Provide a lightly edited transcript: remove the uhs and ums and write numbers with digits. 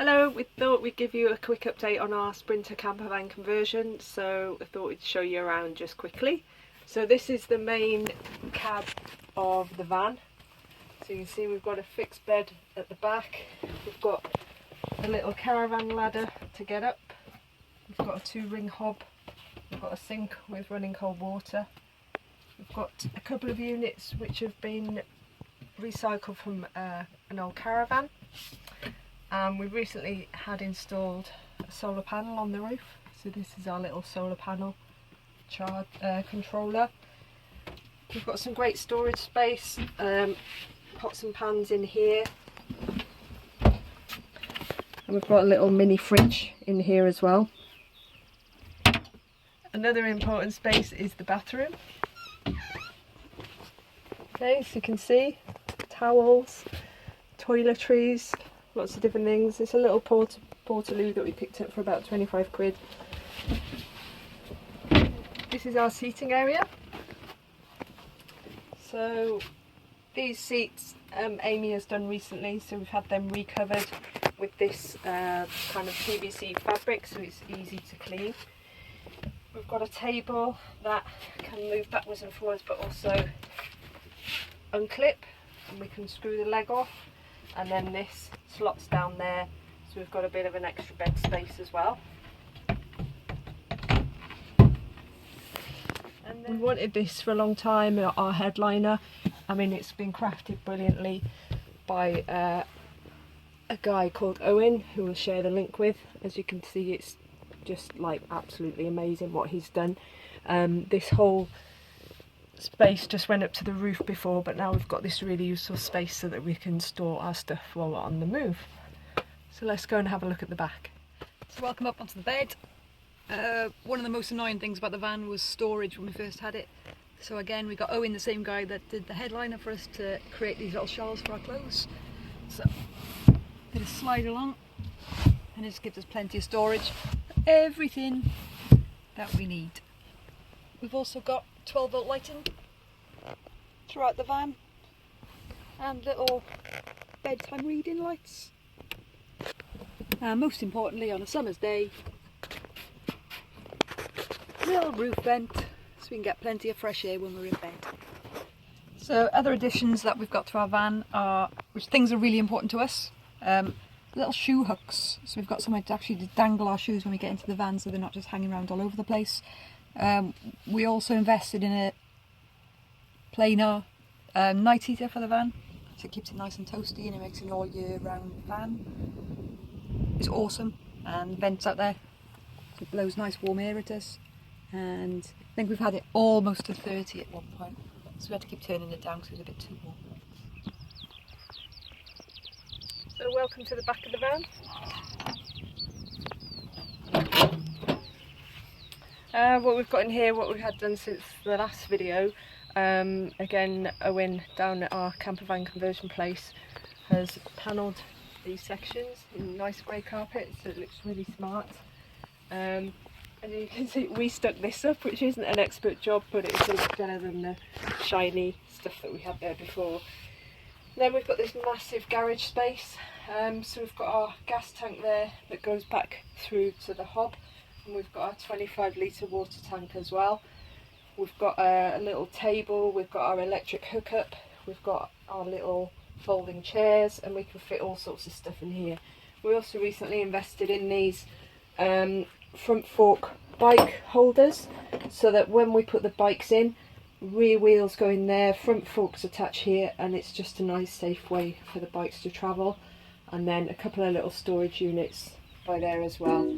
Hello, we thought we'd give you a quick update on our Sprinter Campervan conversion, so I thought we'd show you around just quickly. So this is the main cab of the van. So you can see we've got a fixed bed at the back, we've got a little caravan ladder to get up, we've got a 2-ring hob, we've got a sink with running cold water, we've got a couple of units which have been recycled from an old caravan. We've recently had installed a solar panel on the roof, so this is our little solar panel controller. We've got some great storage space, pots and pans in here, and we've got a little mini fridge in here as well. Another important space is the bathroom. Okay, so you can see towels, toiletries, lots of different things. It's a little portaloo that we picked up for about 25 quid. This is our seating area. So these seats Amy has done recently, so we've had them recovered with this kind of PVC fabric, so it's easy to clean. We've got a table that can move backwards and forwards but also unclip, and we can screw the leg off, and then this slots down there, so we've got a bit of an extra bed space as well. And then we wanted this for a long time, our headliner. I mean, it's been crafted brilliantly by a guy called Owen, who we'll share the link with. As you can see, it's just like absolutely amazing what he's done. This whole space just went up to the roof before, but now we've got this really useful space so that we can store our stuff while we're on the move. So let's go and have a look at the back. So welcome up onto the bed. One of the most annoying things about the van was storage when we first had it. So again, we got Owen, the same guy that did the headliner, for us to create these little shelves for our clothes. So they just slide along and it just gives us plenty of storage for everything that we need. We've also got 12-volt lighting throughout the van and little bedtime reading lights. And most importantly, on a summer's day, little roof vent so we can get plenty of fresh air when we're in bed. So other additions that we've got to our van are, which things are really important to us, little shoe hooks. So we've got somewhere to actually dangle our shoes when we get into the van, so they're not just hanging around all over the place. We also invested in a planar night heater for the van, so it keeps it nice and toasty and it makes it an all year round fan. It's awesome, and vents out there, so it blows nice warm air at us. And I think we've had it almost to 30 at one point, so we had to keep turning it down because it was a bit too warm. So welcome to the back of the van. What we've got in here, what we've had done since the last video, again Owen down at our Campervan conversion place has panelled these sections in nice grey carpet, so it looks really smart. And you can see we stuck this up, which isn't an expert job, but it's a lot better than the shiny stuff that we had there before. Then we've got this massive garage space, so we've got our gas tank there that goes back through to the hob. And we've got our 25 litre water tank as well. We've got a little table, we've got our electric hookup, we've got our little folding chairs, and we can fit all sorts of stuff in here. We also recently invested in these front fork bike holders, so that when we put the bikes in, rear wheels go in there, front forks attach here, and it's just a nice safe way for the bikes to travel. And then a couple of little storage units by there as well.